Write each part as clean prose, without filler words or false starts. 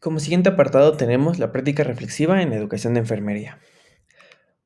Como siguiente apartado tenemos la práctica reflexiva en la educación de enfermería.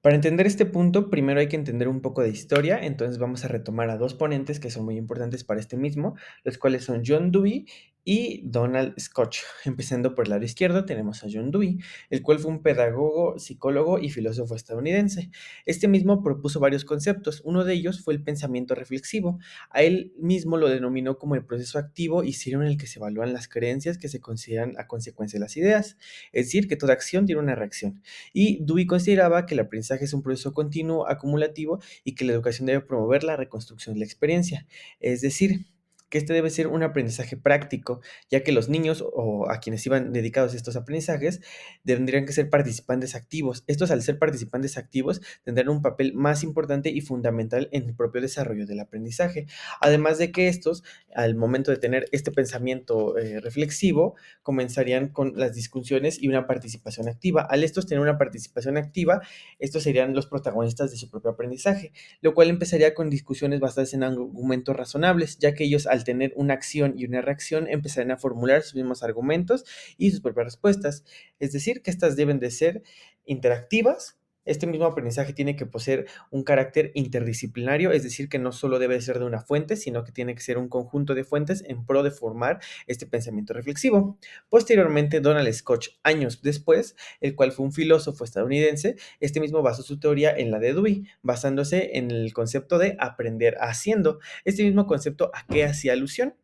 Para entender este punto, primero hay que entender un poco de historia, entonces vamos a retomar a dos ponentes que son muy importantes para este mismo, los cuales son John Dewey y Donald Scott. Empezando por el lado izquierdo tenemos a John Dewey, el cual fue un pedagogo, psicólogo y filósofo estadounidense. Este mismo propuso varios conceptos, uno de ellos fue el pensamiento reflexivo. A él mismo lo denominó como el proceso activo y sirve en el que se evalúan las creencias que se consideran a consecuencia de las ideas, es decir, que toda acción tiene una reacción. Y Dewey consideraba que el aprendizaje es un proceso continuo, acumulativo y que la educación debe promover la reconstrucción de la experiencia. Es decir, que este debe ser un aprendizaje práctico, ya que los niños o a quienes iban dedicados a estos aprendizajes tendrían que ser participantes activos. Estos, al ser participantes activos, tendrán un papel más importante y fundamental en el propio desarrollo del aprendizaje. Además de que estos, al momento de tener este pensamiento reflexivo, comenzarían con las discusiones y una participación activa. Al estos tener una participación activa, estos serían los protagonistas de su propio aprendizaje, lo cual empezaría con discusiones basadas en argumentos razonables, ya que ellos al tener una acción y una reacción empezarían a formular sus mismos argumentos y sus propias respuestas. Es decir, que estas deben de ser interactivas. Este mismo aprendizaje tiene que poseer un carácter interdisciplinario, es decir, que no solo debe ser de una fuente, sino que tiene que ser un conjunto de fuentes en pro de formar este pensamiento reflexivo. Posteriormente, Donald Scott, años después, el cual fue un filósofo estadounidense, este mismo basó su teoría en la de Dewey, basándose en el concepto de aprender haciendo. Este mismo concepto, ¿a qué hacía alusión?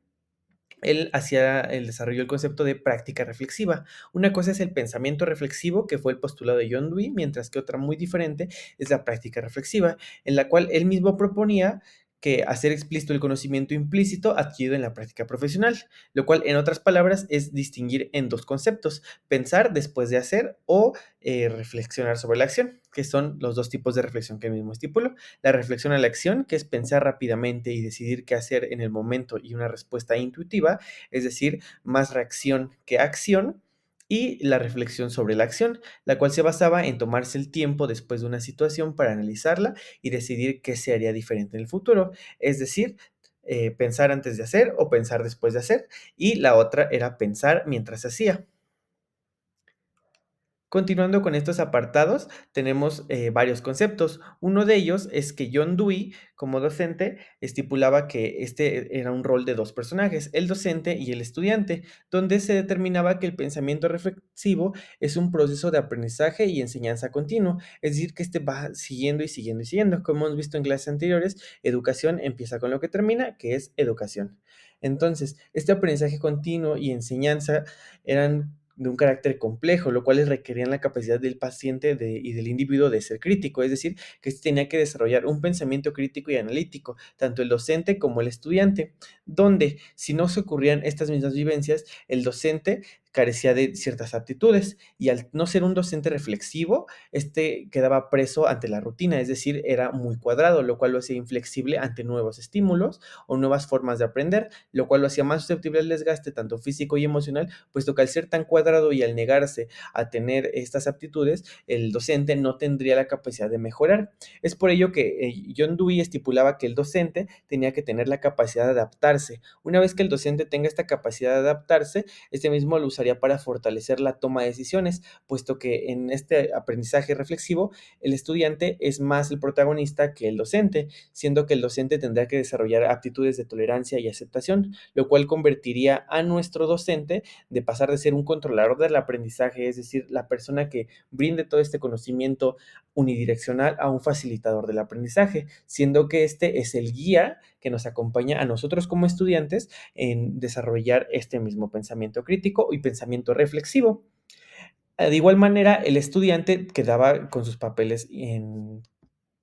Él hacía el desarrollo del concepto de práctica reflexiva. Una cosa es el pensamiento reflexivo, que fue el postulado de John Dewey, mientras que otra muy diferente es la práctica reflexiva, en la cual él mismo proponía que hacer explícito el conocimiento implícito adquirido en la práctica profesional, lo cual en otras palabras es distinguir en dos conceptos, pensar después de hacer o reflexionar sobre la acción, que son los dos tipos de reflexión que él mismo estipuló. La reflexión a la acción, que es pensar rápidamente y decidir qué hacer en el momento y una respuesta intuitiva, es decir, más reacción que acción. Y la reflexión sobre la acción, la cual se basaba en tomarse el tiempo después de una situación para analizarla y decidir qué se haría diferente en el futuro. Es decir, pensar antes de hacer o pensar después de hacer. Y la otra era pensar mientras se hacía. Continuando con estos apartados, tenemos varios conceptos. Uno de ellos es que John Dewey, como docente, estipulaba que este era un rol de dos personajes, el docente y el estudiante, donde se determinaba que el pensamiento reflexivo es un proceso de aprendizaje y enseñanza continuo, es decir, que este va siguiendo y siguiendo y siguiendo. Como hemos visto en clases anteriores, educación empieza con lo que termina, que es educación. Entonces, este aprendizaje continuo y enseñanza eran de un carácter complejo, lo cual requerían la capacidad del paciente y del individuo de ser crítico, es decir, que se tenía que desarrollar un pensamiento crítico y analítico, tanto el docente como el estudiante, donde si no se ocurrían estas mismas vivencias, el docente carecía de ciertas aptitudes y al no ser un docente reflexivo, este quedaba preso ante la rutina, es decir, era muy cuadrado, lo cual lo hacía inflexible ante nuevos estímulos o nuevas formas de aprender, lo cual lo hacía más susceptible al desgaste tanto físico y emocional, puesto que al ser tan cuadrado y al negarse a tener estas aptitudes, el docente no tendría la capacidad de mejorar. Es por ello que John Dewey estipulaba que el docente tenía que tener la capacidad de adaptarse. Una vez que el docente tenga esta capacidad de adaptarse, este mismo lo usaría para fortalecer la toma de decisiones, puesto que en este aprendizaje reflexivo, el estudiante es más el protagonista que el docente, siendo que el docente tendrá que desarrollar aptitudes de tolerancia y aceptación, lo cual convertiría a nuestro docente de pasar de ser un controlador del aprendizaje, es decir, la persona que brinde todo este conocimiento unidireccional, a un facilitador del aprendizaje, siendo que este es el guía que nos acompaña a nosotros como estudiantes en desarrollar este mismo pensamiento crítico y pensamiento reflexivo. De igual manera, el estudiante quedaba con sus papeles en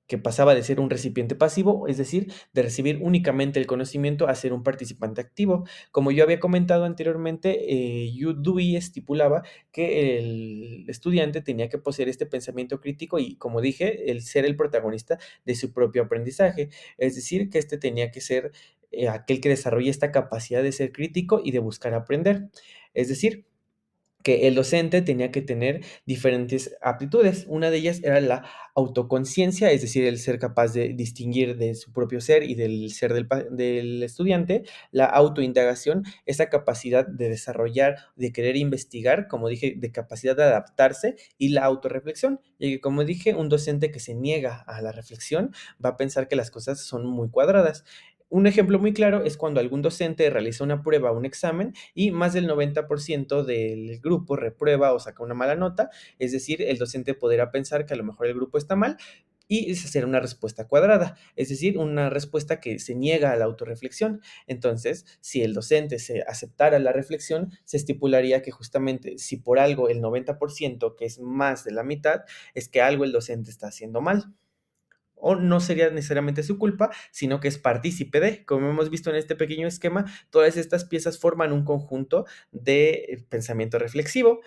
que pasaba de ser un recipiente pasivo, es decir, de recibir únicamente el conocimiento a ser un participante activo. Como yo había comentado anteriormente, Dewey estipulaba que el estudiante tenía que poseer este pensamiento crítico y, como dije, el ser el protagonista de su propio aprendizaje. Es decir, que este tenía que ser aquel que desarrolle esta capacidad de ser crítico y de buscar aprender. Es decir, que el docente tenía que tener diferentes aptitudes. Una de ellas era la autoconciencia, es decir, el ser capaz de distinguir de su propio ser y del ser del estudiante, la autoindagación, esa capacidad de desarrollar, de querer investigar, como dije, de capacidad de adaptarse, y la autorreflexión, y que como dije, un docente que se niega a la reflexión va a pensar que las cosas son muy cuadradas. Un ejemplo muy claro es cuando algún docente realiza una prueba o un examen y más del 90% del grupo reprueba o saca una mala nota, es decir, el docente podrá pensar que a lo mejor el grupo está mal y esa será una respuesta cuadrada, es decir, una respuesta que se niega a la autorreflexión. Entonces, si el docente se aceptara la reflexión, se estipularía que justamente si por algo el 90%, que es más de la mitad, es que algo el docente está haciendo mal o no sería necesariamente su culpa, sino que es partícipe de. Como hemos visto en este pequeño esquema, todas estas piezas forman un conjunto de pensamiento reflexivo.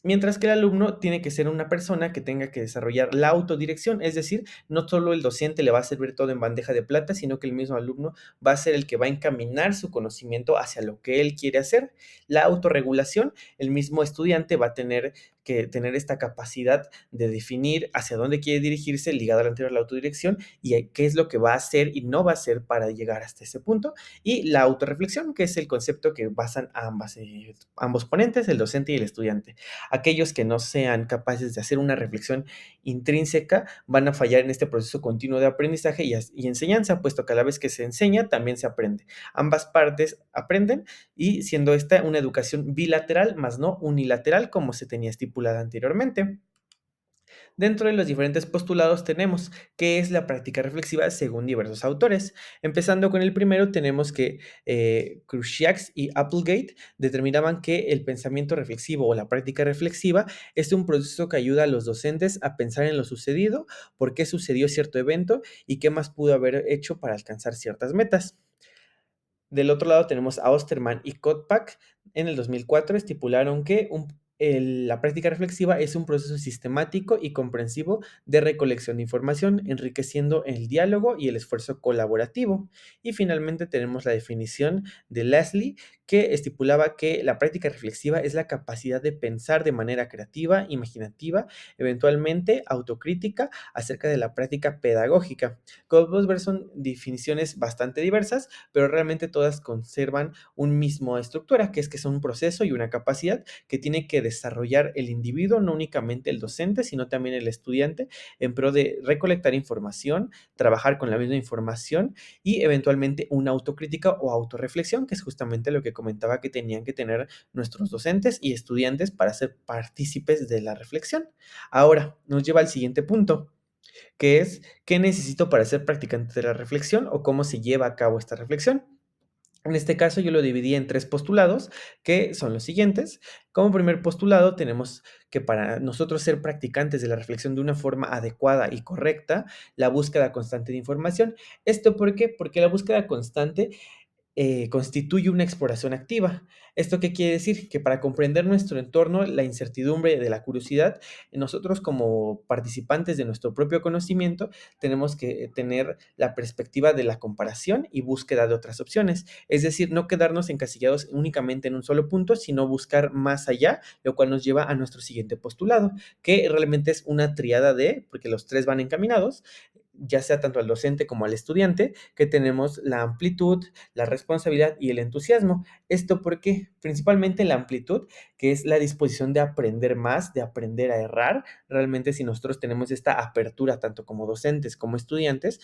Mientras que el alumno tiene que ser una persona que tenga que desarrollar la autodirección, es decir, no solo el docente le va a servir todo en bandeja de plata, sino que el mismo alumno va a ser el que va a encaminar su conocimiento hacia lo que él quiere hacer. La autorregulación, el mismo estudiante va a tener que tener esta capacidad de definir hacia dónde quiere dirigirse, ligada a la anterior, la autodirección, y qué es lo que va a hacer y no va a hacer para llegar hasta ese punto. Y la autorreflexión, que es el concepto que basan ambos ponentes, el docente y el estudiante. Aquellos que no sean capaces de hacer una reflexión intrínseca van a fallar en este proceso continuo de aprendizaje y enseñanza, puesto que a la vez que se enseña, también se aprende. Ambas partes aprenden y siendo esta una educación bilateral, más no unilateral, como se tenía estipulada anteriormente. Dentro de los diferentes postulados tenemos qué es la práctica reflexiva según diversos autores. Empezando con el primero, tenemos que Cruikshank y Applegate determinaban que el pensamiento reflexivo o la práctica reflexiva es un proceso que ayuda a los docentes a pensar en lo sucedido, por qué sucedió cierto evento y qué más pudo haber hecho para alcanzar ciertas metas. Del otro lado tenemos a Osterman y Kottpak. En el 2004 estipularon que la práctica reflexiva es un proceso sistemático y comprensivo de recolección de información, enriqueciendo el diálogo y el esfuerzo colaborativo. Y finalmente tenemos la definición de Leslie, que estipulaba que la práctica reflexiva es la capacidad de pensar de manera creativa, imaginativa, eventualmente autocrítica acerca de la práctica pedagógica. Como podemos ver, son definiciones bastante diversas, pero realmente todas conservan un mismo estructura, que es que son un proceso y una capacidad que tiene que desarrollar el individuo, no únicamente el docente, sino también el estudiante, en pro de recolectar información, trabajar con la misma información y eventualmente una autocrítica o autorreflexión, que es justamente lo que comentaba que tenían que tener nuestros docentes y estudiantes para ser partícipes de la reflexión. Ahora, nos lleva al siguiente punto, que es qué necesito para ser practicante de la reflexión o cómo se lleva a cabo esta reflexión. En este caso yo lo dividí en tres postulados, que son los siguientes. Como primer postulado tenemos que para nosotros ser practicantes de la reflexión de una forma adecuada y correcta, la búsqueda constante de información. ¿Esto por qué? Porque la búsqueda constante constituye una exploración activa. ¿Esto qué quiere decir? Que para comprender nuestro entorno, la incertidumbre de la curiosidad, nosotros como participantes de nuestro propio conocimiento, tenemos que tener la perspectiva de la comparación y búsqueda de otras opciones. Es decir, no quedarnos encasillados únicamente en un solo punto, sino buscar más allá, lo cual nos lleva a nuestro siguiente postulado, que realmente es una triada de, porque los tres van encaminados, ya sea tanto al docente como al estudiante, que tenemos la amplitud, la responsabilidad y el entusiasmo. ¿Esto por qué? Principalmente la amplitud, que es la disposición de aprender más, de aprender a errar. Realmente si nosotros tenemos esta apertura tanto como docentes como estudiantes,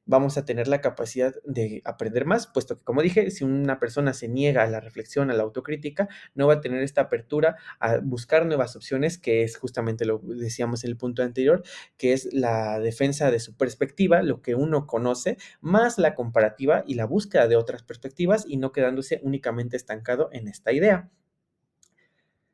vamos a tener la capacidad de aprender más, puesto que, como dije, si una persona se niega a la reflexión, a la autocrítica, no va a tener esta apertura a buscar nuevas opciones, que es justamente lo que decíamos en el punto anterior, que es la defensa de su perspectiva, lo que uno conoce, más la comparativa y la búsqueda de otras perspectivas y no quedándose únicamente estancado en esta idea.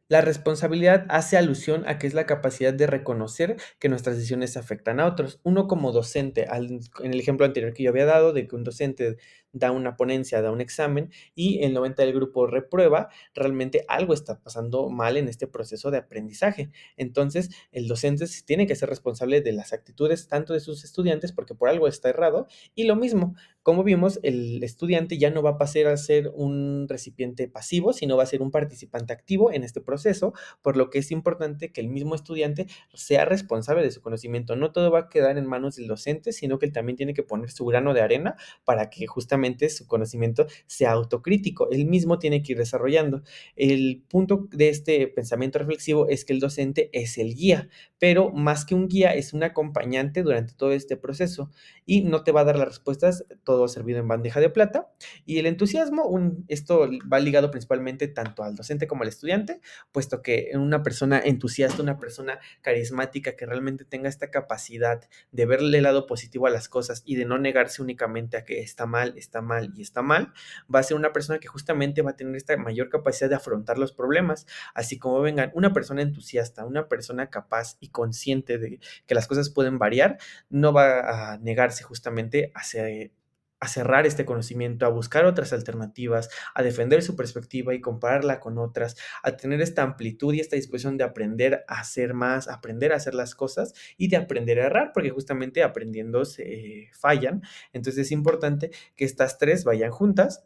La responsabilidad hace alusión a que es la capacidad de reconocer que nuestras decisiones afectan a otros. Uno como docente, en el ejemplo anterior que yo había dado, de que un docente da una ponencia, da un examen y el 90 del grupo reprueba, realmente algo está pasando mal en este proceso de aprendizaje. Entonces, el docente se tiene que ser responsable de las actitudes tanto de sus estudiantes, porque por algo está errado, y lo mismo, como vimos, el estudiante ya no va a pasar a ser un recipiente pasivo, sino va a ser un participante activo en este proceso, por lo que es importante que el mismo estudiante sea responsable de su conocimiento. No todo va a quedar en manos del docente, sino que él también tiene que poner su grano de arena para que justamente su conocimiento sea autocrítico. Él mismo tiene que ir desarrollando. El punto de este pensamiento reflexivo es que el docente es el guía, pero más que un guía es un acompañante durante todo este proceso y no te va a dar las respuestas todo servido en bandeja de plata. Y el entusiasmo, esto va ligado principalmente tanto al docente como al estudiante, puesto que una persona entusiasta, una persona carismática que realmente tenga esta capacidad de verle el lado positivo a las cosas y de no negarse únicamente a que está mal, está mal y está mal, va a ser una persona que justamente va a tener esta mayor capacidad de afrontar los problemas, así como vengan una persona entusiasta, una persona capaz y consciente de que las cosas pueden variar, no va a negarse justamente a cerrar este conocimiento, a buscar otras alternativas, a defender su perspectiva y compararla con otras, a tener esta amplitud y esta disposición de aprender a hacer más, aprender a hacer las cosas y de aprender a errar, porque justamente aprendiendo se fallan. Entonces es importante que estas tres vayan juntas,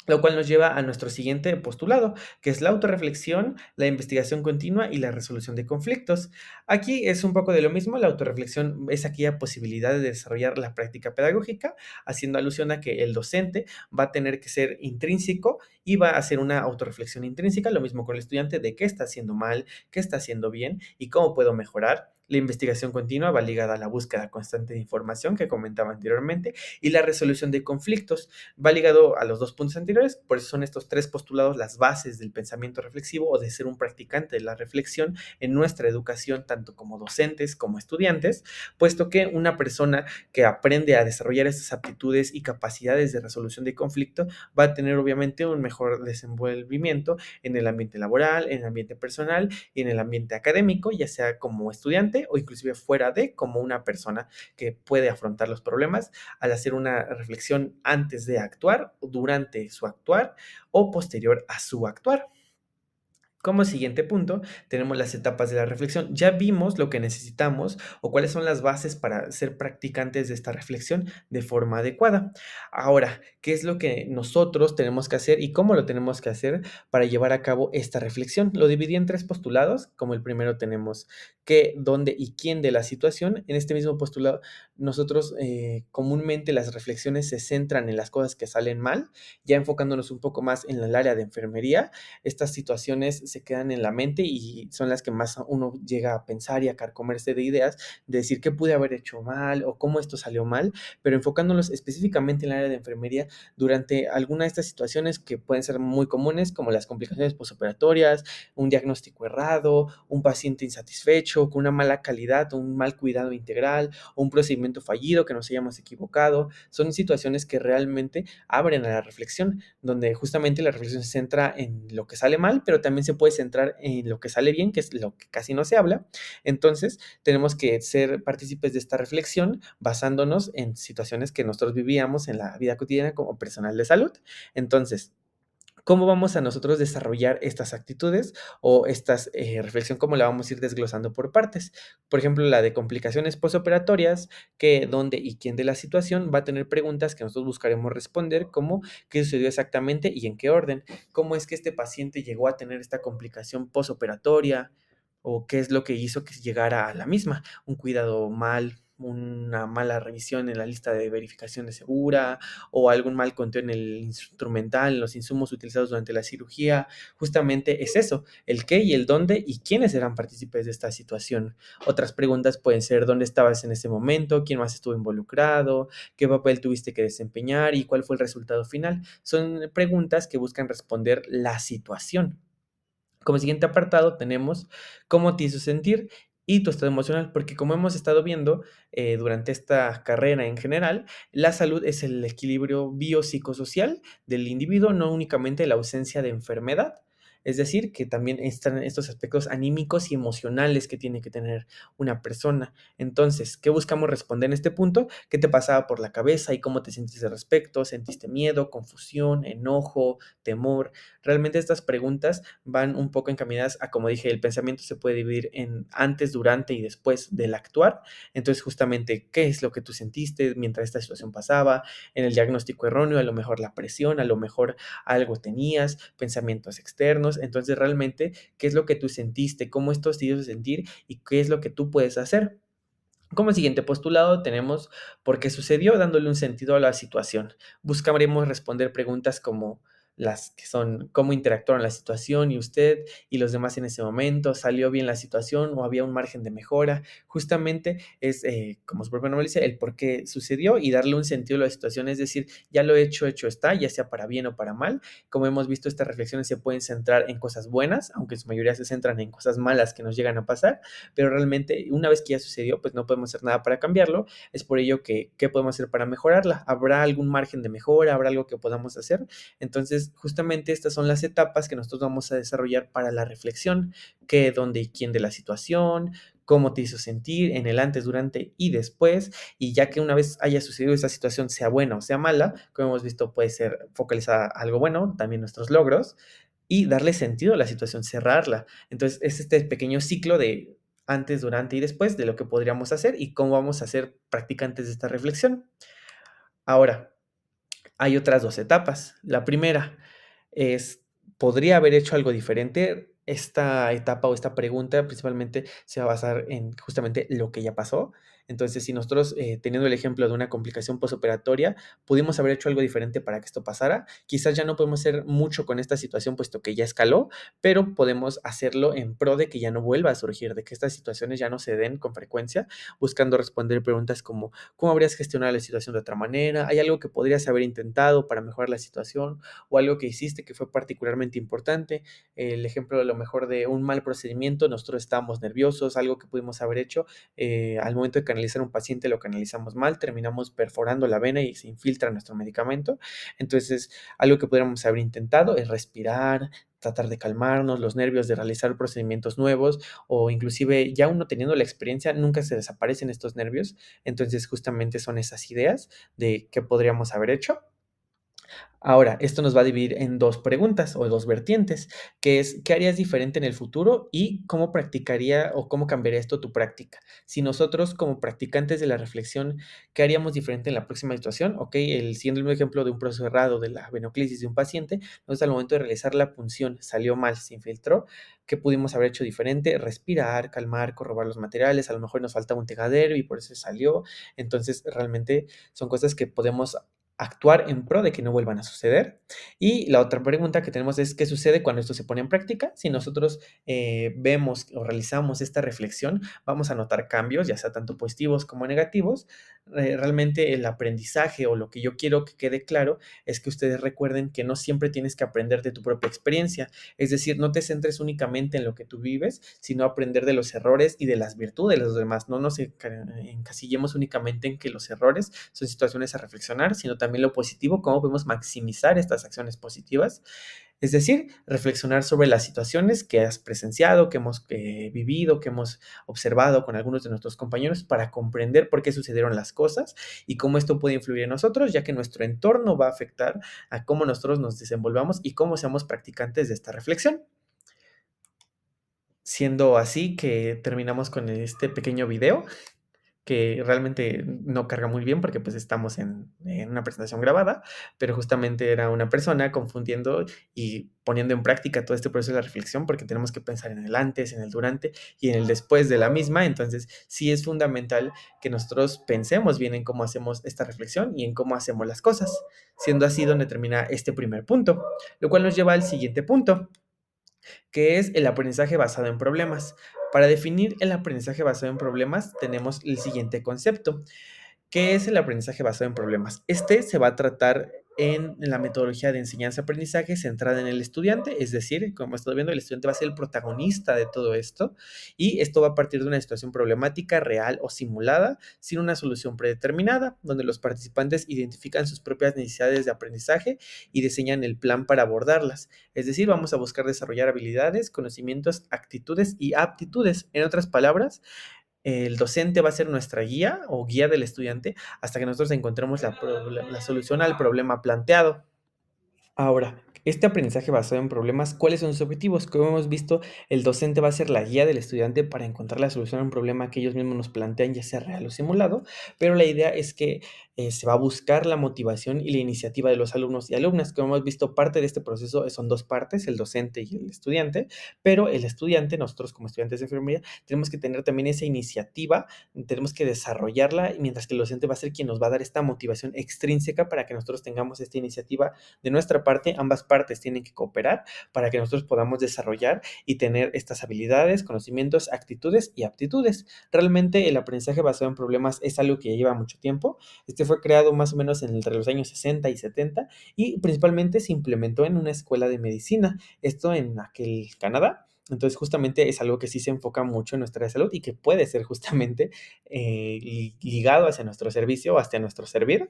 lo cual nos lleva a nuestro siguiente postulado, que es la autorreflexión, la investigación continua y la resolución de conflictos. Aquí es un poco de lo mismo, la autorreflexión es aquella posibilidad de desarrollar la práctica pedagógica, haciendo alusión a que el docente va a tener que ser intrínseco y va a hacer una autorreflexión intrínseca, lo mismo con el estudiante de qué está haciendo mal, qué está haciendo bien y cómo puedo mejorar. La investigación continua va ligada a la búsqueda constante de información que comentaba anteriormente y la resolución de conflictos va ligado a los dos puntos anteriores, por eso son estos tres postulados las bases del pensamiento reflexivo o de ser un practicante de la reflexión en nuestra educación, tanto como docentes como estudiantes, puesto que una persona que aprende a desarrollar estas aptitudes y capacidades de resolución de conflicto va a tener obviamente un mejor desenvolvimiento en el ambiente laboral, en el ambiente personal y en el ambiente académico, ya sea como estudiante o inclusive fuera de como una persona que puede afrontar los problemas al hacer una reflexión antes de actuar, durante su actuar o posterior a su actuar. Como siguiente punto, tenemos las etapas de la reflexión. Ya vimos lo que necesitamos o cuáles son las bases para ser practicantes de esta reflexión de forma adecuada. Ahora, ¿qué es lo que nosotros tenemos que hacer y cómo lo tenemos que hacer para llevar a cabo esta reflexión? Lo dividí en tres postulados. Como el primero tenemos qué, dónde y quién de la situación. En este mismo postulado, nosotros comúnmente las reflexiones se centran en las cosas que salen mal, ya enfocándonos un poco más en el área de enfermería. Estas situaciones se quedan en la mente y son las que más uno llega a pensar y a carcomerse de ideas, de decir qué pude haber hecho mal o cómo esto salió mal, pero enfocándonos específicamente en el área de enfermería durante alguna de estas situaciones que pueden ser muy comunes, como las complicaciones postoperatorias, un diagnóstico errado, un paciente insatisfecho, con una mala calidad, un mal cuidado integral, o un procedimiento fallido que nos hayamos equivocado. Son situaciones que realmente abren a la reflexión, donde justamente la reflexión se centra en lo que sale mal, pero también se puede centrar en lo que sale bien, que es lo que casi no se habla. Entonces, tenemos que ser partícipes de esta reflexión basándonos en situaciones que nosotros vivíamos en la vida cotidiana como personal de salud. Entonces, ¿cómo vamos a nosotros desarrollar estas actitudes o estas reflexión? ¿Cómo la vamos a ir desglosando por partes? Por ejemplo, la de complicaciones postoperatorias, que dónde y quién de la situación va a tener preguntas que nosotros buscaremos responder, como qué sucedió exactamente y en qué orden. ¿Cómo es que este paciente llegó a tener esta complicación postoperatoria? ¿O qué es lo que hizo que llegara a la misma? Un cuidado mal, una mala revisión en la lista de verificación de segura, o algún mal conteo en el instrumental, en los insumos utilizados durante la cirugía. Justamente es eso, el qué y el dónde y quiénes eran partícipes de esta situación. Otras preguntas pueden ser dónde estabas en ese momento, quién más estuvo involucrado, qué papel tuviste que desempeñar y cuál fue el resultado final. Son preguntas que buscan responder la situación. Como siguiente apartado tenemos cómo te hizo sentir y tu estado emocional, porque como hemos estado viendo durante esta carrera en general, la salud es el equilibrio biopsicosocial del individuo, no únicamente la ausencia de enfermedad. Es decir, que también están estos aspectos anímicos y emocionales que tiene que tener una persona. Entonces, ¿qué buscamos responder en este punto? ¿Qué te pasaba por la cabeza y cómo te sientes al respecto? ¿Sentiste miedo, confusión, enojo, temor? Realmente estas preguntas van un poco encaminadas a, como dije, el pensamiento se puede dividir en antes, durante y después del actuar. Entonces, justamente, ¿qué es lo que tú sentiste mientras esta situación pasaba? En el diagnóstico erróneo, a lo mejor la presión, a lo mejor algo tenías, pensamientos externos. Entonces, realmente, ¿qué es lo que tú sentiste? ¿Cómo esto te hizo sentir? ¿Y qué es lo que tú puedes hacer? Como siguiente postulado tenemos por qué sucedió, dándole un sentido a la situación. Buscaremos responder preguntas como las que son cómo interactuaron la situación y usted y los demás en ese momento, salió bien la situación o había un margen de mejora. Justamente es, como su propio nombre dice, el por qué sucedió y darle un sentido a la situación, es decir, ya lo hecho, hecho está, ya sea para bien o para mal. Como hemos visto, estas reflexiones se pueden centrar en cosas buenas, aunque en su mayoría se centran en cosas malas que nos llegan a pasar, pero realmente una vez que ya sucedió, pues no podemos hacer nada para cambiarlo. Es por ello que, ¿qué podemos hacer para mejorarla? ¿Habrá algún margen de mejora? ¿Habrá algo que podamos hacer? Entonces, justamente estas son las etapas que nosotros vamos a desarrollar para la reflexión: qué, dónde y quién de la situación, cómo te hizo sentir en el antes, durante y después, y ya que una vez haya sucedido esa situación, sea buena o sea mala, como hemos visto, puede ser focalizada a algo bueno, también nuestros logros, y darle sentido a la situación, cerrarla. Entonces, es este pequeño ciclo de antes, durante y después de lo que podríamos hacer y cómo vamos a ser practicantes de esta reflexión. Ahora, hay otras 2 etapas. La primera es, ¿podría haber hecho algo diferente? Esta etapa o esta pregunta principalmente se va a basar en justamente lo que ya pasó. Entonces, si nosotros, teniendo el ejemplo de una complicación posoperatoria, pudimos haber hecho algo diferente para que esto pasara, quizás ya no podemos hacer mucho con esta situación, puesto que ya escaló, pero podemos hacerlo en pro de que ya no vuelva a surgir, de que estas situaciones ya no se den con frecuencia, buscando responder preguntas como, ¿cómo habrías gestionado la situación de otra manera? ¿Hay algo que podrías haber intentado para mejorar la situación? ¿O algo que hiciste que fue particularmente importante? El ejemplo a lo mejor de un mal procedimiento, nosotros estábamos nerviosos, algo que pudimos haber hecho, al momento de canalizar a un paciente lo canalizamos mal, terminamos perforando la vena y se infiltra nuestro medicamento. Entonces, algo que pudiéramos haber intentado es respirar, tratar de calmarnos, los nervios de realizar procedimientos nuevos, o inclusive ya uno teniendo la experiencia, nunca se desaparecen estos nervios. Entonces, justamente son esas ideas de qué podríamos haber hecho. Ahora, esto nos va a dividir en 2 preguntas o 2 vertientes, que es, ¿qué harías diferente en el futuro y cómo practicaría o cómo cambiaría esto tu práctica? Si nosotros como practicantes de la reflexión, ¿qué haríamos diferente en la próxima situación? Okey, siendo el mismo ejemplo de un proceso errado de la venoclisis de un paciente, entonces al momento de realizar la punción salió mal, se infiltró, ¿qué pudimos haber hecho diferente? Respirar, calmar, corroborar los materiales, a lo mejor nos faltaba un tegadero y por eso salió. Entonces, realmente son cosas que podemos actuar en pro de que no vuelvan a suceder. Y la otra pregunta que tenemos es, ¿qué sucede cuando esto se pone en práctica? Si nosotros vemos o realizamos esta reflexión, vamos a notar cambios, ya sea tanto positivos como negativos. Realmente el aprendizaje o lo que yo quiero que quede claro es que ustedes recuerden que no siempre tienes que aprender de tu propia experiencia. Es decir, no te centres únicamente en lo que tú vives, sino aprender de los errores y de las virtudes de los demás. No nos encasillemos únicamente en que los errores son situaciones a reflexionar, sino también lo positivo, cómo podemos maximizar estas acciones positivas. Es decir, reflexionar sobre las situaciones que has presenciado, que hemos vivido, que hemos observado con algunos de nuestros compañeros para comprender por qué sucedieron las cosas y cómo esto puede influir en nosotros, ya que nuestro entorno va a afectar a cómo nosotros nos desenvolvamos y cómo seamos practicantes de esta reflexión. Siendo así que terminamos con este pequeño video que realmente no carga muy bien porque pues estamos en una presentación grabada, pero justamente era una persona confundiendo y poniendo en práctica todo este proceso de la reflexión porque tenemos que pensar en el antes, en el durante y en el después de la misma. Entonces, sí es fundamental que nosotros pensemos bien en cómo hacemos esta reflexión y en cómo hacemos las cosas, siendo así donde termina este primer punto, lo cual nos lleva al siguiente punto, que es el aprendizaje basado en problemas. Para definir el aprendizaje basado en problemas, tenemos el siguiente concepto. ¿Qué es el aprendizaje basado en problemas? Este se va a tratar en la metodología de enseñanza-aprendizaje centrada en el estudiante, es decir, como estoy viendo, el estudiante va a ser el protagonista de todo esto y esto va a partir de una situación problemática real o simulada, sin una solución predeterminada, donde los participantes identifican sus propias necesidades de aprendizaje y diseñan el plan para abordarlas. Es decir, vamos a buscar desarrollar habilidades, conocimientos, actitudes y aptitudes. En otras palabras, el docente va a ser nuestra guía o guía del estudiante hasta que nosotros encontremos la solución al problema planteado. Ahora, este aprendizaje basado en problemas, ¿cuáles son sus objetivos? Como hemos visto, el docente va a ser la guía del estudiante para encontrar la solución a un problema que ellos mismos nos plantean, ya sea real o simulado, pero la idea es que se va a buscar la motivación y la iniciativa de los alumnos y alumnas. Como hemos visto, parte de este proceso son dos partes, el docente y el estudiante, pero el estudiante, nosotros como estudiantes de enfermería, tenemos que tener también esa iniciativa, tenemos que desarrollarla, mientras que el docente va a ser quien nos va a dar esta motivación extrínseca para que nosotros tengamos esta iniciativa de nuestra parte. Ambas partes tienen que cooperar para que nosotros podamos desarrollar y tener estas habilidades, conocimientos, actitudes y aptitudes. Realmente el aprendizaje basado en problemas es algo que ya lleva mucho tiempo. Este fue creado más o menos entre los años 60 y 70 y principalmente se implementó en una escuela de medicina, esto en aquel Canadá. Entonces, justamente es algo que sí se enfoca mucho en nuestra salud y que puede ser justamente ligado hacia nuestro servicio o hacia nuestro servir.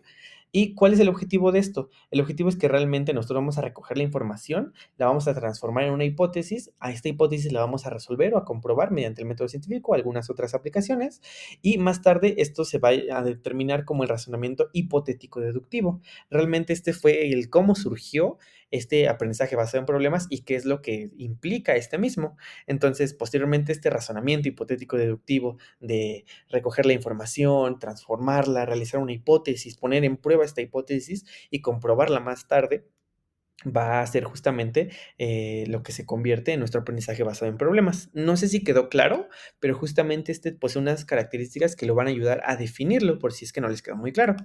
¿Y cuál es el objetivo de esto? El objetivo es que realmente nosotros vamos a recoger la información, la vamos a transformar en una hipótesis, a esta hipótesis la vamos a resolver o a comprobar mediante el método científico, algunas otras aplicaciones, y más tarde esto se va a determinar como el razonamiento hipotético deductivo. Realmente este fue el cómo surgió este aprendizaje basado en problemas y qué es lo que implica este mismo. Entonces, posteriormente, este razonamiento hipotético deductivo de recoger la información, transformarla, realizar una hipótesis, poner en prueba esta hipótesis y comprobarla más tarde, va a ser justamente lo que se convierte en nuestro aprendizaje basado en problemas. No sé si quedó claro, pero justamente este posee unas características que lo van a ayudar a definirlo por si es que no les quedó muy claro.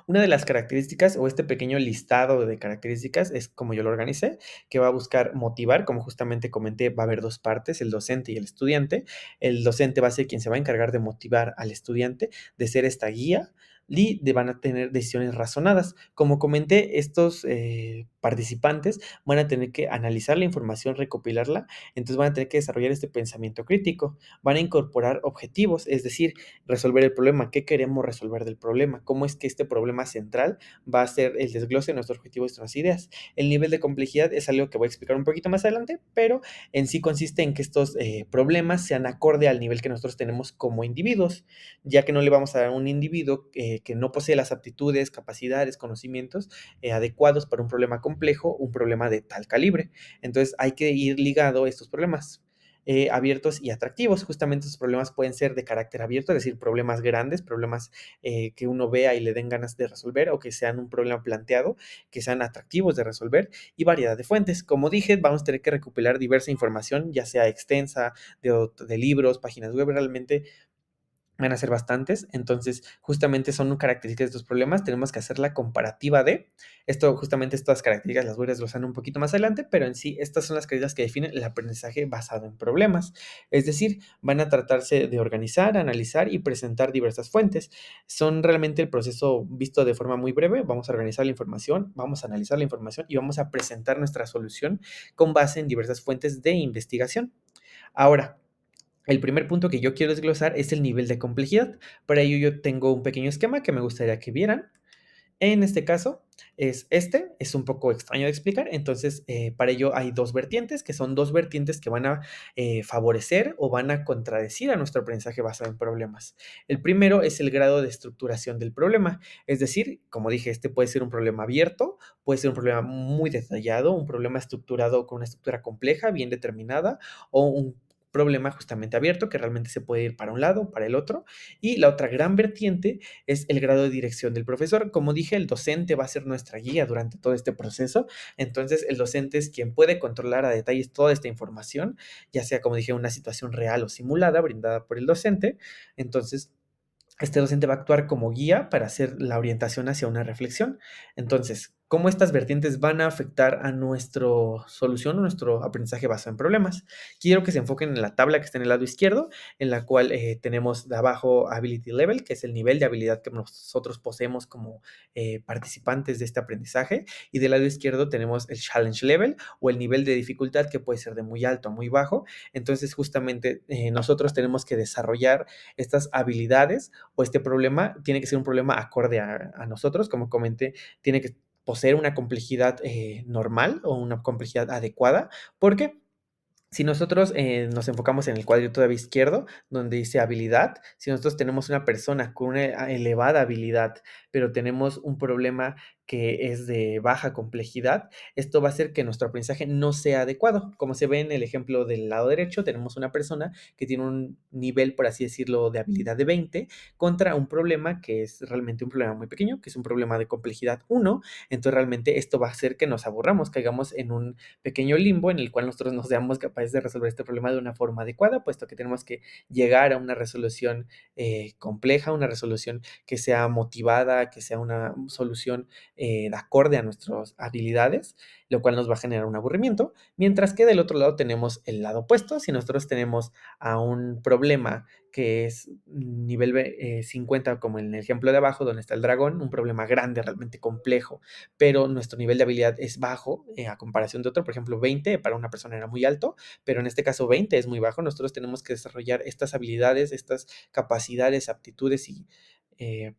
Una de las características o este pequeño listado de características es como yo lo organicé, que va a buscar motivar, como justamente comenté, va a haber dos partes, el docente y el estudiante. El docente va a ser quien se va a encargar de motivar al estudiante, de ser esta guía y van a tener decisiones razonadas. Como comenté, estos participantes van a tener que analizar la información, recopilarla, entonces van a tener que desarrollar este pensamiento crítico, van a incorporar objetivos, es decir, resolver el problema, qué queremos resolver del problema, cómo es que este problema central va a ser el desglose de nuestros objetivos y nuestras ideas. El nivel de complejidad es algo que voy a explicar un poquito más adelante, pero en sí consiste en que estos problemas sean acorde al nivel que nosotros tenemos como individuos, ya que no le vamos a dar a un individuo que no posee las aptitudes, capacidades, conocimientos adecuados para un problema complejo, un problema de tal calibre. Entonces hay que ir ligado a estos problemas abiertos y atractivos. Justamente esos problemas pueden ser de carácter abierto, es decir, problemas grandes, problemas que uno vea y le den ganas de resolver o que sean un problema planteado, que sean atractivos de resolver y variedad de fuentes. Como dije, vamos a tener que recopilar diversa información, ya sea extensa, de libros, páginas web, realmente van a ser bastantes, entonces justamente son características de estos problemas, tenemos que hacer la comparativa de, esto justamente estas características las voy a desglosar un poquito más adelante, pero en sí estas son las características que definen el aprendizaje basado en problemas, es decir, van a tratarse de organizar, analizar y presentar diversas fuentes, son realmente el proceso visto de forma muy breve, vamos a organizar la información, vamos a analizar la información y vamos a presentar nuestra solución con base en diversas fuentes de investigación. Ahora, el primer punto que yo quiero desglosar es el nivel de complejidad. Para ello yo tengo un pequeño esquema que me gustaría que vieran. En este caso es un poco extraño de explicar, entonces para ello hay dos vertientes, que son dos vertientes que van a favorecer o van a contradecir a nuestro aprendizaje basado en problemas. El primero es el grado de estructuración del problema, es decir, como dije, este puede ser un problema abierto, puede ser un problema muy detallado, un problema estructurado con una estructura compleja, bien determinada, o un problema justamente abierto que realmente se puede ir para un lado, para el otro. Y la otra gran vertiente es el grado de dirección del profesor. Como dije, el docente va a ser nuestra guía durante todo este proceso. Entonces, el docente es quien puede controlar a detalles toda esta información, ya sea, como dije, una situación real o simulada brindada por el docente. Entonces, este docente va a actuar como guía para hacer la orientación hacia una reflexión. Entonces, cómo estas vertientes van a afectar a nuestra solución o nuestro aprendizaje basado en problemas. Quiero que se enfoquen en la tabla que está en el lado izquierdo, en la cual tenemos de abajo Ability Level, que es el nivel de habilidad que nosotros poseemos como participantes de este aprendizaje, y del lado izquierdo tenemos el Challenge Level o el nivel de dificultad, que puede ser de muy alto a muy bajo. Entonces, justamente nosotros tenemos que desarrollar estas habilidades, o este problema tiene que ser un problema acorde a nosotros. Como comenté, tiene que poseer una complejidad normal o una complejidad adecuada, porque si nosotros nos enfocamos en el cuadrito de izquierdo, donde dice habilidad, si nosotros tenemos una persona con una elevada habilidad, pero tenemos un problema que es de baja complejidad, esto va a hacer que nuestro aprendizaje no sea adecuado. Como se ve en el ejemplo del lado derecho, tenemos una persona que tiene un nivel, por así decirlo, de habilidad de 20 contra un problema que es realmente un problema muy pequeño, que es un problema de complejidad 1. Entonces, realmente esto va a hacer que nos aburramos, caigamos en un pequeño limbo en el cual nosotros no seamos capaces de resolver este problema de una forma adecuada, puesto que tenemos que llegar a una resolución compleja, una resolución que sea motivada, que sea una solución de acorde a nuestras habilidades, lo cual nos va a generar un aburrimiento, mientras que del otro lado tenemos el lado opuesto. Si nosotros tenemos a un problema que es nivel 50, como en el ejemplo de abajo, donde está el dragón, un problema grande, realmente complejo, pero nuestro nivel de habilidad es bajo a comparación de otro. Por ejemplo, 20 para una persona era muy alto, pero en este caso 20 es muy bajo. Nosotros tenemos que desarrollar estas habilidades, estas capacidades, aptitudes y eh,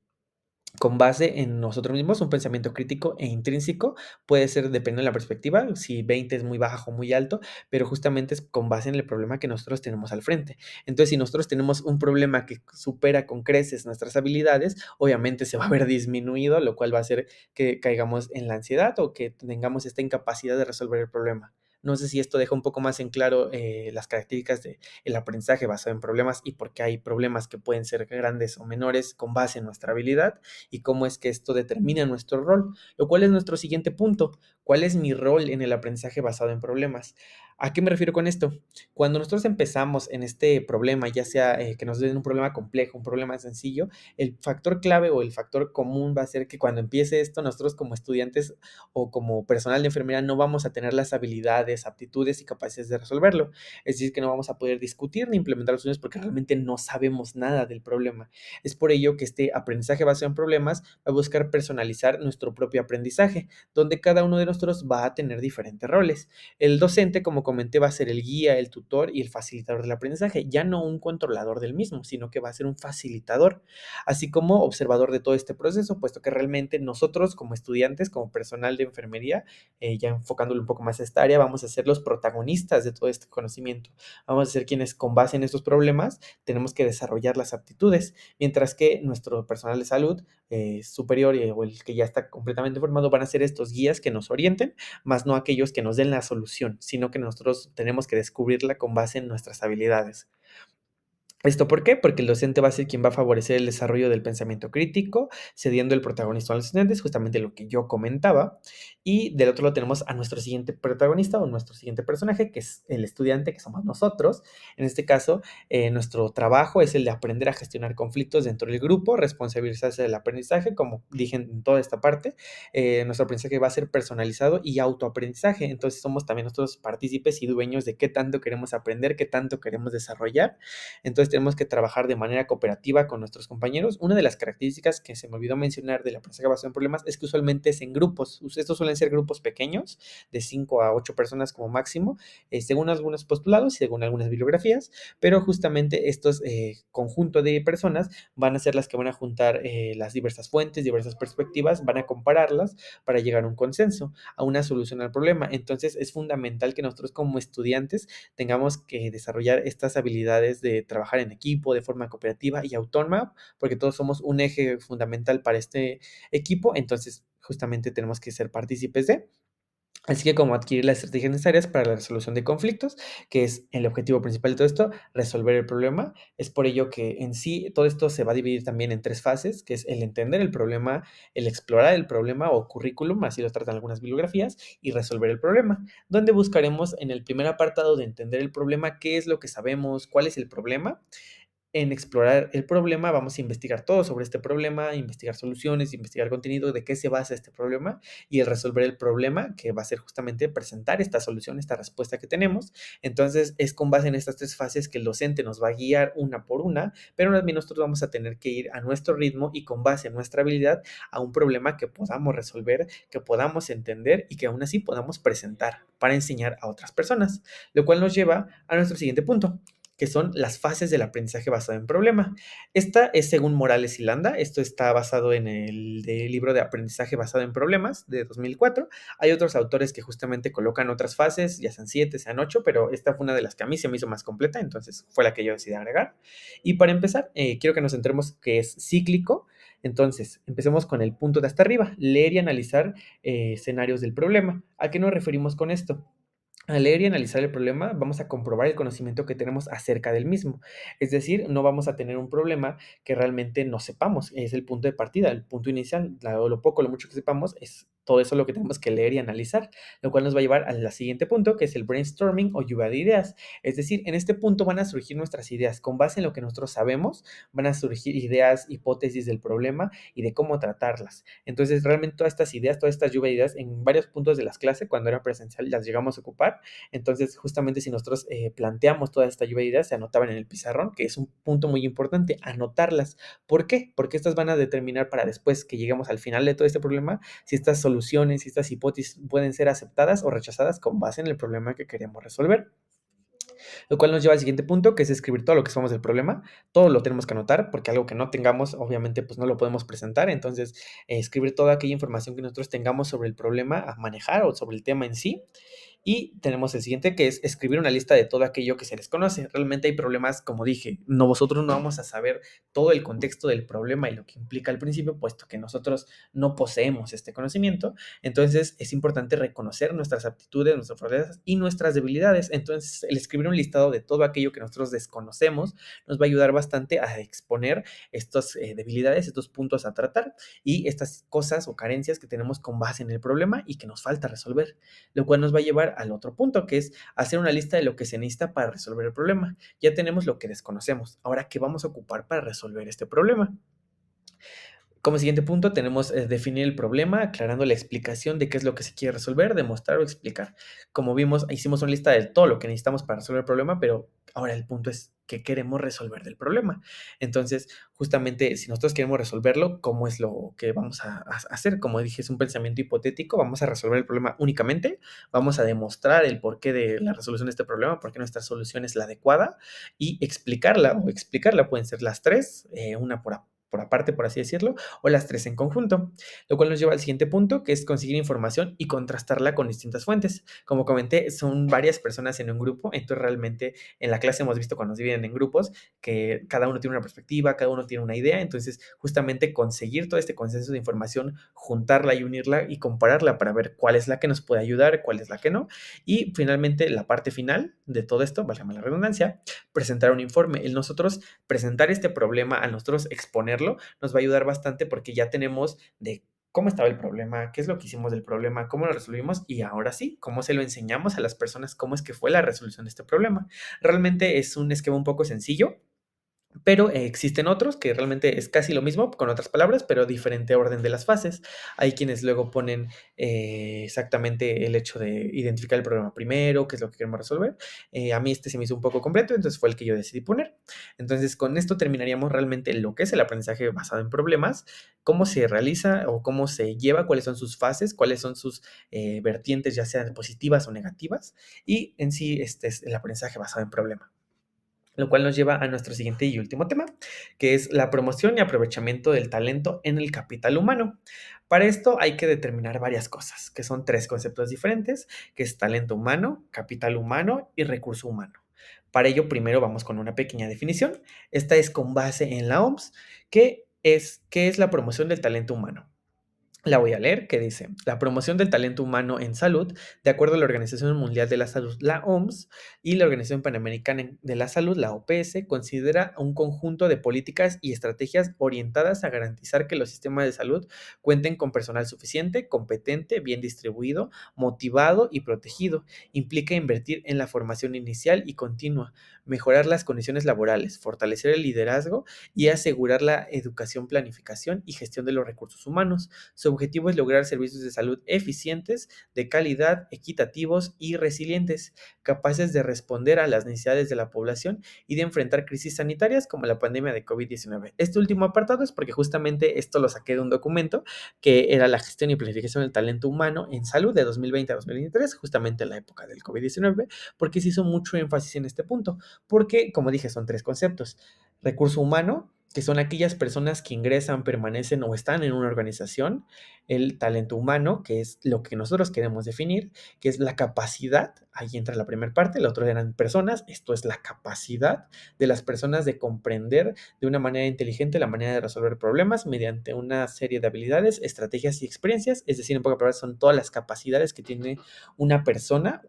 con base en nosotros mismos, un pensamiento crítico e intrínseco. Puede ser, dependiendo de la perspectiva, si 20 es muy bajo o muy alto, pero justamente es con base en el problema que nosotros tenemos al frente. Entonces, si nosotros tenemos un problema que supera con creces nuestras habilidades, obviamente se va a ver disminuido, lo cual va a hacer que caigamos en la ansiedad o que tengamos esta incapacidad de resolver el problema. No sé si esto deja un poco más en claro las características del aprendizaje basado en problemas y por qué hay problemas que pueden ser grandes o menores con base en nuestra habilidad, y cómo es que esto determina nuestro rol, lo cual es nuestro siguiente punto. ¿Cuál es mi rol en el aprendizaje basado en problemas? ¿A qué me refiero con esto? Cuando nosotros empezamos en este problema, ya sea que nos den un problema complejo, un problema sencillo, el factor clave o el factor común va a ser que cuando empiece esto, nosotros como estudiantes o como personal de enfermería no vamos a tener las habilidades, aptitudes y capacidades de resolverlo. Es decir, que no vamos a poder discutir ni implementar soluciones porque realmente no sabemos nada del problema. Es por ello que este aprendizaje basado en problemas va a buscar personalizar nuestro propio aprendizaje, donde cada uno de nosotros va a tener diferentes roles. El docente, como comenté, va a ser el guía, el tutor y el facilitador del aprendizaje, ya no un controlador del mismo, sino que va a ser un facilitador, así como observador de todo este proceso, puesto que realmente nosotros como estudiantes, como personal de enfermería, ya enfocándolo un poco más a esta área, vamos a ser los protagonistas de todo este conocimiento. Vamos a ser quienes, con base en estos problemas, tenemos que desarrollar las aptitudes, mientras que nuestro personal de salud superior o el que ya está completamente formado van a ser estos guías que nos orienten, más no aquellos que nos den la solución, sino que nosotros tenemos que descubrirla con base en nuestras habilidades. ¿Esto por qué? Porque el docente va a ser quien va a favorecer el desarrollo del pensamiento crítico, cediendo el protagonismo a los estudiantes, justamente lo que yo comentaba. Y del otro lado tenemos a nuestro siguiente protagonista o nuestro siguiente personaje, que es el estudiante, que somos nosotros. En este caso, nuestro trabajo es el de aprender a gestionar conflictos dentro del grupo, responsabilizarse del aprendizaje, como dije en toda esta parte. Nuestro aprendizaje va a ser personalizado y autoaprendizaje. Entonces somos también nosotros partícipes y dueños de qué tanto queremos aprender, qué tanto queremos desarrollar. Entonces tenemos que trabajar de manera cooperativa con nuestros compañeros. Una de las características que se me olvidó mencionar de la aprendizaje basado en problemas es que usualmente es en grupos. Estos suelen ser grupos pequeños, de 5 a 8 personas como máximo, según algunos postulados y según algunas bibliografías, pero justamente estos conjuntos de personas van a ser las que van a juntar las diversas fuentes, diversas perspectivas, van a compararlas para llegar a un consenso, a una solución al problema. Entonces es fundamental que nosotros como estudiantes tengamos que desarrollar estas habilidades de trabajar en equipo, de forma cooperativa y autónoma, porque todos somos un eje fundamental para este equipo. Entonces justamente tenemos que ser partícipes de. Así que como adquirir las estrategias necesarias para la resolución de conflictos, que es el objetivo principal de todo esto, resolver el problema. Es por ello que en sí todo esto se va a dividir también en tres fases, que es el entender el problema, el explorar el problema o currículum, así lo tratan algunas bibliografías, y resolver el problema, donde buscaremos en el primer apartado de entender el problema qué es lo que sabemos, cuál es el problema, en explorar el problema, vamos a investigar todo sobre este problema, investigar soluciones, investigar contenido, de qué se basa este problema y el resolver el problema, que va a ser justamente presentar esta solución, esta respuesta que tenemos. Entonces, es con base en estas tres fases que el docente nos va a guiar una por una, pero también nosotros vamos a tener que ir a nuestro ritmo y con base en nuestra habilidad a un problema que podamos resolver, que podamos entender y que aún así podamos presentar para enseñar a otras personas, lo cual nos lleva a nuestro siguiente punto, que son las fases del aprendizaje basado en problema. Esta es según Morales y Landa, esto está basado en el libro de aprendizaje basado en problemas de 2004. Hay otros autores que justamente colocan otras fases, ya sean 7, sean 8, pero esta fue una de las que a mí se me hizo más completa, entonces fue la que yo decidí agregar. Y para empezar, quiero que nos centremos que es cíclico. Entonces, empecemos con el punto de hasta arriba, leer y analizar escenarios del problema. ¿A qué nos referimos con esto? Al leer y analizar el problema, vamos a comprobar el conocimiento que tenemos acerca del mismo. Es decir, no vamos a tener un problema que realmente no sepamos. Es el punto de partida, el punto inicial. Lo poco, lo mucho que sepamos, es todo eso lo que tenemos que leer y analizar, lo cual nos va a llevar al siguiente punto, que es el brainstorming o lluvia de ideas. Es decir, en este punto van a surgir nuestras ideas. Con base en lo que nosotros sabemos, van a surgir ideas, hipótesis del problema y de cómo tratarlas. Entonces, realmente todas estas ideas, todas estas lluvia de ideas, en varios puntos de las clases, cuando era presencial, las llegamos a ocupar. Entonces, justamente si nosotros planteamos toda esta lluvia de ideas, se anotaban en el pizarrón, que es un punto muy importante, anotarlas. ¿Por qué? Porque estas van a determinar para después que lleguemos al final de todo este problema, si estas soluciones, si estas hipótesis pueden ser aceptadas o rechazadas con base en el problema que queremos resolver. Lo cual nos lleva al siguiente punto, que es escribir todo lo que sabemos del problema. Todo lo tenemos que anotar, porque algo que no tengamos, obviamente, pues no lo podemos presentar. Entonces, escribir toda aquella información que nosotros tengamos sobre el problema a manejar o sobre el tema en sí. Y tenemos el siguiente, que es escribir una lista de todo aquello que se les conoce. Realmente hay problemas, como dije, no, vosotros no vamos a saber todo el contexto del problema y lo que implica al principio, puesto que nosotros no poseemos este conocimiento. Entonces, es importante reconocer nuestras aptitudes, nuestras fortalezas y nuestras debilidades. Entonces, el escribir un listado de todo aquello que nosotros desconocemos nos va a ayudar bastante a exponer estas debilidades, estos puntos a tratar y estas cosas o carencias que tenemos con base en el problema y que nos falta resolver, lo cual nos va a llevar al otro punto, que es hacer una lista de lo que se necesita para resolver el problema. Ya tenemos lo que desconocemos. Ahora, ¿qué vamos a ocupar para resolver este problema? Como siguiente punto tenemos definir el problema, aclarando la explicación de qué es lo que se quiere resolver, demostrar o explicar. Como vimos, hicimos una lista de todo lo que necesitamos para resolver el problema, pero ahora el punto es qué queremos resolver del problema. Entonces, justamente, si nosotros queremos resolverlo, ¿cómo es lo que vamos a hacer? Como dije, es un pensamiento hipotético, vamos a resolver el problema únicamente, vamos a demostrar el porqué de la resolución de este problema, por qué nuestra solución es la adecuada y explicarla pueden ser las tres, una por aparte, por así decirlo, o las tres en conjunto, lo cual nos lleva al siguiente punto, que es conseguir información y contrastarla con distintas fuentes. Como comenté, son varias personas en un grupo, entonces realmente en la clase hemos visto cuando nos dividen en grupos que cada uno tiene una perspectiva, cada uno tiene una idea, entonces justamente conseguir todo este consenso de información, juntarla y unirla y compararla para ver cuál es la que nos puede ayudar, cuál es la que no, y finalmente la parte final de todo esto, válgame la redundancia, presentar un informe. El nosotros presentar este problema, a nosotros exponerlo, nos va a ayudar bastante porque ya tenemos de cómo estaba el problema, qué es lo que hicimos del problema, cómo lo resolvimos y ahora sí, cómo se lo enseñamos a las personas, cómo es que fue la resolución de este problema. Realmente es un esquema un poco sencillo, pero existen otros que realmente es casi lo mismo, con otras palabras, pero diferente orden de las fases. Hay quienes luego ponen exactamente el hecho de identificar el problema primero, qué es lo que queremos resolver. A mí este se me hizo un poco completo, entonces fue el que yo decidí poner. Entonces, con esto terminaríamos realmente lo que es el aprendizaje basado en problemas, cómo se realiza o cómo se lleva, cuáles son sus fases, cuáles son sus vertientes, ya sean positivas o negativas, y en sí este es el aprendizaje basado en problemas. Lo cual nos lleva a nuestro siguiente y último tema, que es la promoción y aprovechamiento del talento en el capital humano. Para esto hay que determinar varias cosas, que son tres conceptos diferentes, que es talento humano, capital humano y recurso humano. Para ello, primero vamos con una pequeña definición. Esta es con base en la OMS, qué es la promoción del talento humano. La voy a leer, que dice, la promoción del talento humano en salud, de acuerdo a la Organización Mundial de la Salud, la OMS, y la Organización Panamericana de la Salud, la OPS, considera un conjunto de políticas y estrategias orientadas a garantizar que los sistemas de salud cuenten con personal suficiente, competente, bien distribuido, motivado y protegido. Implica invertir en la formación inicial y continua, mejorar las condiciones laborales, fortalecer el liderazgo y asegurar la educación, planificación y gestión de los recursos humanos. Su objetivo es lograr servicios de salud eficientes, de calidad, equitativos y resilientes, capaces de responder a las necesidades de la población y de enfrentar crisis sanitarias como la pandemia de COVID-19. Este último apartado es porque justamente esto lo saqué de un documento que era la gestión y planificación del talento humano en salud de 2020 a 2023, justamente en la época del COVID-19, porque se hizo mucho énfasis en este punto, porque, como dije, son tres conceptos: recurso humano, que son aquellas personas que ingresan, permanecen o están en una organización; el talento humano, que es lo que nosotros queremos definir, que es la capacidad, ahí entra la primera parte; el otro eran personas, esto es la capacidad de las personas de comprender de una manera inteligente la manera de resolver problemas mediante una serie de habilidades, estrategias y experiencias, es decir, en pocas palabras, son todas las capacidades que tiene una persona,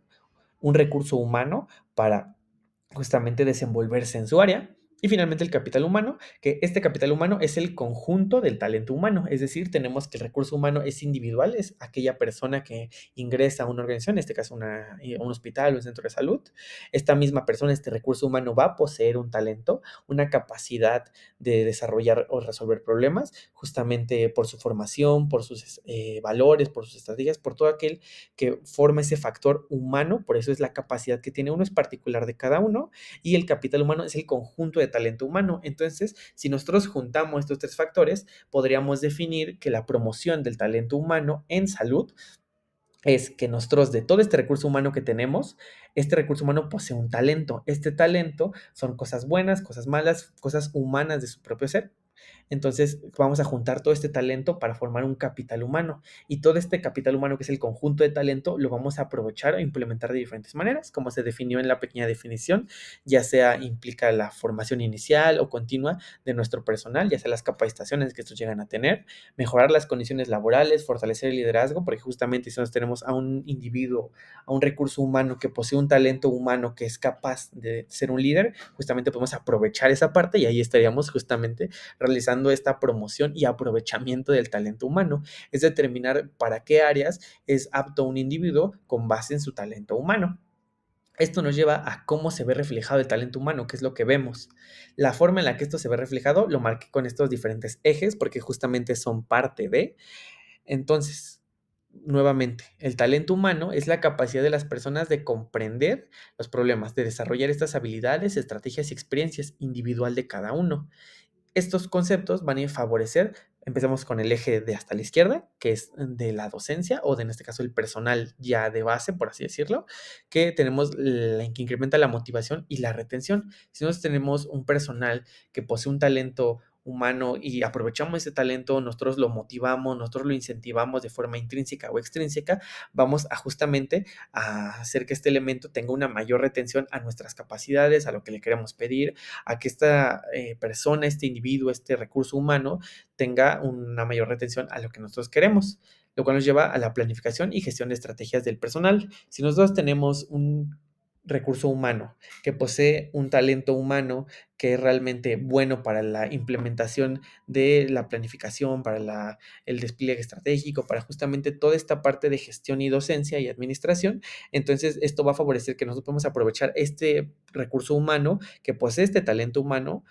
un recurso humano, para justamente desenvolverse en su área. Y finalmente el capital humano, que este capital humano es el conjunto del talento humano, es decir, tenemos que el recurso humano es individual, es aquella persona que ingresa a una organización, en este caso un hospital o un centro de salud. Esta misma persona, este recurso humano, va a poseer un talento, una capacidad de desarrollar o resolver problemas, justamente por su formación, por sus valores, por sus estrategias, por todo aquel que forma ese factor humano. Por eso es la capacidad que tiene uno, es particular de cada uno, y el capital humano es el conjunto de talento humano. Entonces, si nosotros juntamos estos tres factores, podríamos definir que la promoción del talento humano en salud es que nosotros, de todo este recurso humano que tenemos, este recurso humano posee un talento. Este talento son cosas buenas, cosas malas, cosas humanas de su propio ser. Entonces, vamos a juntar todo este talento para formar un capital humano. Y todo este capital humano, que es el conjunto de talento, lo vamos a aprovechar o implementar de diferentes maneras, como se definió en la pequeña definición, ya sea implica la formación inicial o continua de nuestro personal, ya sea las capacitaciones que estos llegan a tener, mejorar las condiciones laborales, fortalecer el liderazgo, porque justamente si nosotros tenemos a un individuo, a un recurso humano que posee un talento humano que es capaz de ser un líder, justamente podemos aprovechar esa parte y ahí estaríamos justamente realizando esta promoción y aprovechamiento del talento humano. Es determinar para qué áreas es apto un individuo con base en su talento humano. Esto nos lleva a cómo se ve reflejado el talento humano, que es lo que vemos. La forma en la que esto se ve reflejado lo marqué con estos diferentes ejes porque justamente son parte de. Entonces, nuevamente, el talento humano es la capacidad de las personas de comprender los problemas, de desarrollar estas habilidades, estrategias y experiencias individual de cada uno. Estos conceptos van a favorecer, empezamos con el eje de hasta la izquierda, que es de la docencia o de, en este caso, el personal ya de base, por así decirlo, que tenemos la que incrementa la motivación y la retención. Si nosotros tenemos un personal que posee un talento humano y aprovechamos ese talento, nosotros lo motivamos, nosotros lo incentivamos de forma intrínseca o extrínseca, vamos a justamente a hacer que este elemento tenga una mayor retención a nuestras capacidades, a lo que le queremos pedir, a que esta persona, este individuo, este recurso humano tenga una mayor retención a lo que nosotros queremos, lo cual nos lleva a la planificación y gestión de estrategias del personal. Si nosotros tenemos un recurso humano que posee un talento humano que es realmente bueno para la implementación de la planificación, para el despliegue estratégico, para justamente toda esta parte de gestión y docencia y administración, entonces esto va a favorecer que nosotros podemos aprovechar este recurso humano que posee este talento humano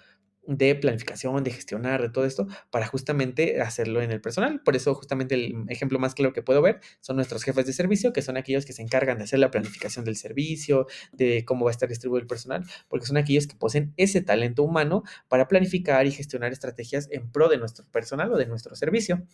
de planificación, de gestionar, de todo esto, para justamente hacerlo en el personal. Por eso, justamente el ejemplo más claro que puedo ver son nuestros jefes de servicio, que son aquellos que se encargan de hacer la planificación del servicio, de cómo va a estar distribuido el personal, porque son aquellos que poseen ese talento humano para planificar y gestionar estrategias en pro de nuestro personal o de nuestro servicio.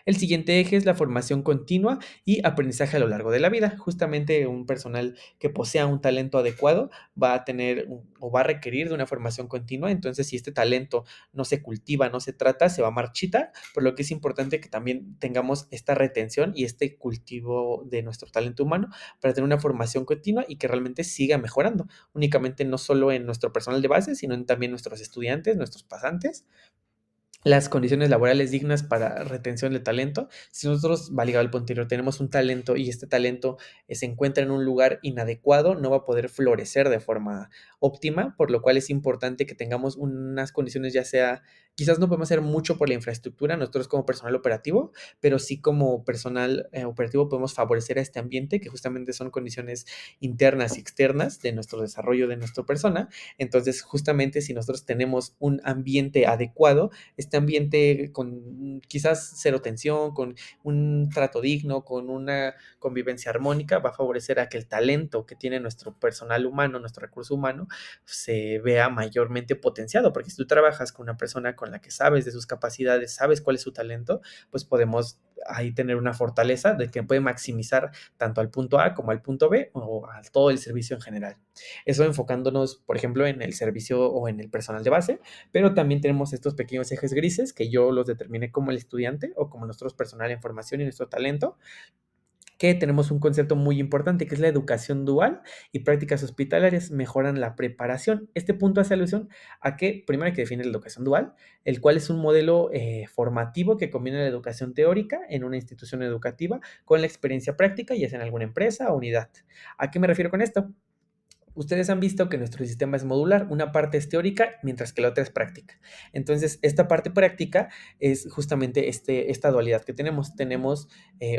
El siguiente eje es la formación continua y aprendizaje a lo largo de la vida. Justamente un personal que posea un talento adecuado va a tener o va a requerir de una formación continua. Entonces, si este talento no se cultiva, no se trata, se va a marchitar, por lo que es importante que también tengamos esta retención y este cultivo de nuestro talento humano para tener una formación continua y que realmente siga mejorando, únicamente no solo en nuestro personal de base, sino en también nuestros estudiantes, nuestros pasantes, las condiciones laborales dignas para retención de talento. Si nosotros, va ligado al punto anterior, tenemos un talento y este talento se encuentra en un lugar inadecuado, no va a poder florecer de forma óptima, por lo cual es importante que tengamos unas condiciones, ya sea, quizás no podemos hacer mucho por la infraestructura, nosotros como personal operativo, pero sí como personal operativo podemos favorecer a este ambiente, que justamente son condiciones internas y externas de nuestro desarrollo de nuestra persona. Entonces, justamente si nosotros tenemos un ambiente adecuado, este ambiente con quizás cero tensión, con un trato digno, con una convivencia armónica, va a favorecer a que el talento que tiene nuestro personal humano, nuestro recurso humano, se vea mayormente potenciado, porque si tú trabajas con una persona con la que sabes de sus capacidades, sabes cuál es su talento, pues podemos ahí tener una fortaleza de que puede maximizar tanto al punto A como al punto B o a todo el servicio en general. Eso enfocándonos, por ejemplo, en el servicio o en el personal de base, pero también tenemos estos pequeños ejes grises que yo los determiné como el estudiante o como nuestro personal en formación y nuestro talento, que tenemos un concepto muy importante que es la educación dual y prácticas hospitalarias mejoran la preparación. Este punto hace alusión a que primero hay que definir la educación dual, el cual es un modelo formativo que combina la educación teórica en una institución educativa con la experiencia práctica, ya sea en alguna empresa o unidad. ¿A qué me refiero con esto? Ustedes han visto que nuestro sistema es modular, una parte es teórica, mientras que la otra es práctica. Entonces, esta parte práctica es justamente esta dualidad que tenemos. Tenemos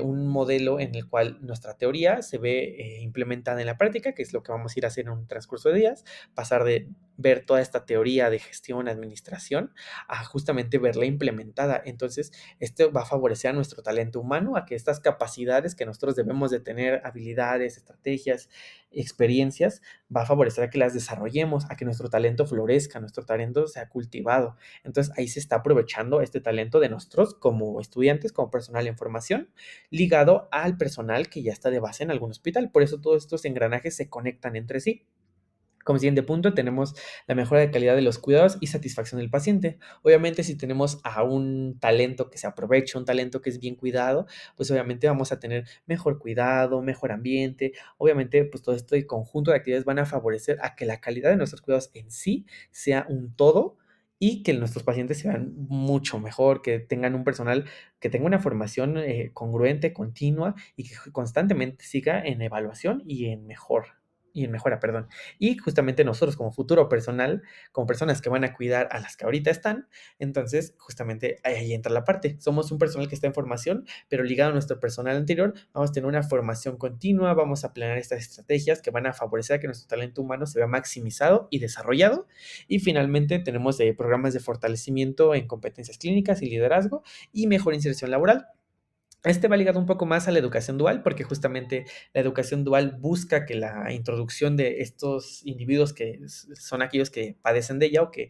un modelo en el cual nuestra teoría se ve implementada en la práctica, que es lo que vamos a ir a hacer en un transcurso de días, pasar de ver toda esta teoría de gestión, administración, a justamente verla implementada. Entonces, esto va a favorecer a nuestro talento humano, a que estas capacidades que nosotros debemos de tener, habilidades, estrategias, experiencias, va a favorecer a que las desarrollemos, a que nuestro talento florezca, nuestro talento sea cultivado. Entonces ahí se está aprovechando este talento de nosotros como estudiantes, como personal en formación, ligado al personal que ya está de base en algún hospital. Por eso todos estos engranajes se conectan entre sí. Como siguiente punto, tenemos la mejora de calidad de los cuidados y satisfacción del paciente. Obviamente, si tenemos a un talento que se aprovecha, un talento que es bien cuidado, pues obviamente vamos a tener mejor cuidado, mejor ambiente. Obviamente, pues todo este conjunto de actividades van a favorecer a que la calidad de nuestros cuidados en sí sea un todo y que nuestros pacientes se vean mucho mejor, que tengan un personal que tenga una formación congruente, continua y que constantemente siga en evaluación y en mejora, perdón. Y justamente nosotros como futuro personal, como personas que van a cuidar a las que ahorita están, entonces justamente ahí entra la parte. Somos un personal que está en formación, pero ligado a nuestro personal anterior, vamos a tener una formación continua, vamos a planear estas estrategias que van a favorecer a que nuestro talento humano se vea maximizado y desarrollado. Y finalmente tenemos programas de fortalecimiento en competencias clínicas y liderazgo y mejor inserción laboral. Este va ligado un poco más a la educación dual, porque justamente la educación dual busca que la introducción de estos individuos que son aquellos que padecen de ella o que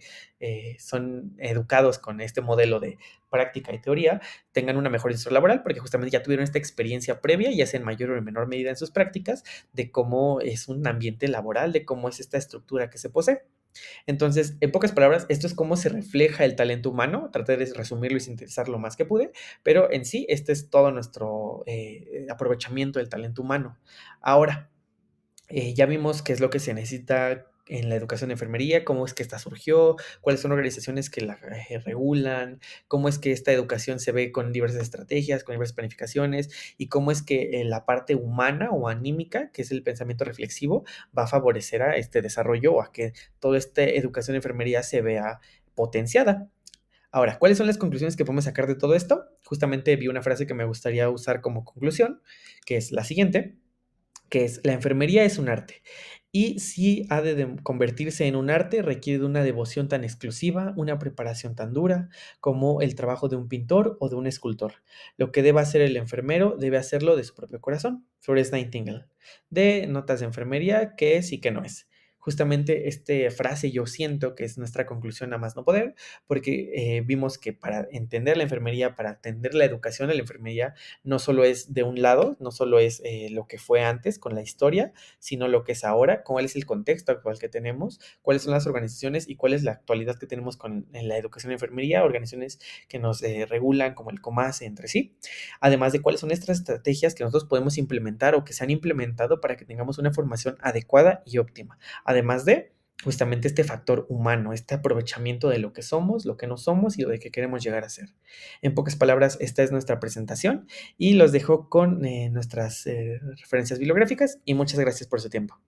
son educados con este modelo de práctica y teoría, tengan una mejor inserción laboral, porque justamente ya tuvieron esta experiencia previa, ya sea en mayor o en menor medida en sus prácticas, de cómo es un ambiente laboral, de cómo es esta estructura que se posee. Entonces, en pocas palabras, esto es cómo se refleja el talento humano. Traté de resumirlo y sintetizar lo más que pude, pero en sí, este es todo nuestro aprovechamiento del talento humano. Ahora, ya vimos qué es lo que se necesita en la educación de enfermería, cómo es que esta surgió, cuáles son organizaciones que la regulan, cómo es que esta educación se ve con diversas estrategias, con diversas planificaciones, y cómo es que la parte humana o anímica, que es el pensamiento reflexivo, va a favorecer a este desarrollo o a que toda esta educación de enfermería se vea potenciada. Ahora, ¿cuáles son las conclusiones que podemos sacar de todo esto? Justamente vi una frase que me gustaría usar como conclusión, que es la siguiente, que es: la enfermería es un arte, y si ha de convertirse en un arte, requiere de una devoción tan exclusiva, una preparación tan dura como el trabajo de un pintor o de un escultor. Lo que deba hacer el enfermero debe hacerlo de su propio corazón. Florence Nightingale, de Notas de Enfermería, qué es y qué no es. Justamente esta frase yo siento que es nuestra conclusión a más no poder, porque vimos que para entender la enfermería, para entender la educación de la enfermería, no solo es de un lado, no solo es lo que fue antes con la historia, sino lo que es ahora, cuál es el contexto actual que tenemos, cuáles son las organizaciones y cuál es la actualidad que tenemos en la educación de enfermería, organizaciones que nos regulan como el COMASE entre sí, además de cuáles son estas estrategias que nosotros podemos implementar o que se han implementado para que tengamos una formación adecuada y óptima, además de justamente este factor humano, este aprovechamiento de lo que somos, lo que no somos y lo de que queremos llegar a ser. En pocas palabras, esta es nuestra presentación y los dejo con nuestras referencias bibliográficas y muchas gracias por su tiempo.